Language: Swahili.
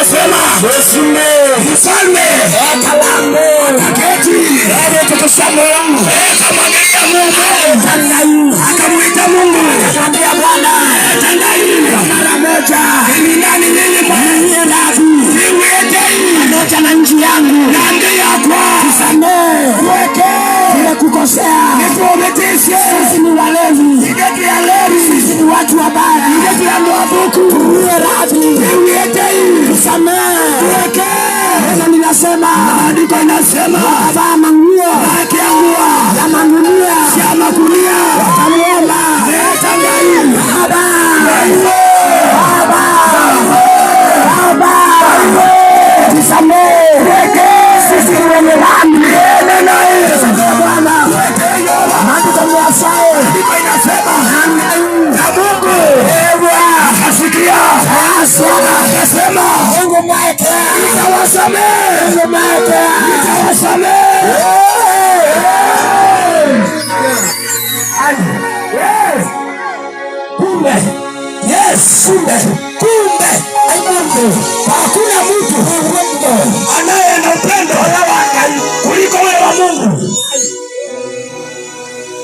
linasema mfalme akaketi akamwangalia Mungu, akamuita Mungu, akamwambia Bwana, mara moja ni nani pamoja na nchi yangu, tusamehe kile kukosea, sisi ni walevi, sisi ni watu wabaya, tuwie radhi, tusamehe. Neno linasema, maandiko inasema, wavaa manguo ya magunia, watamuomba kumbe hakuna mtu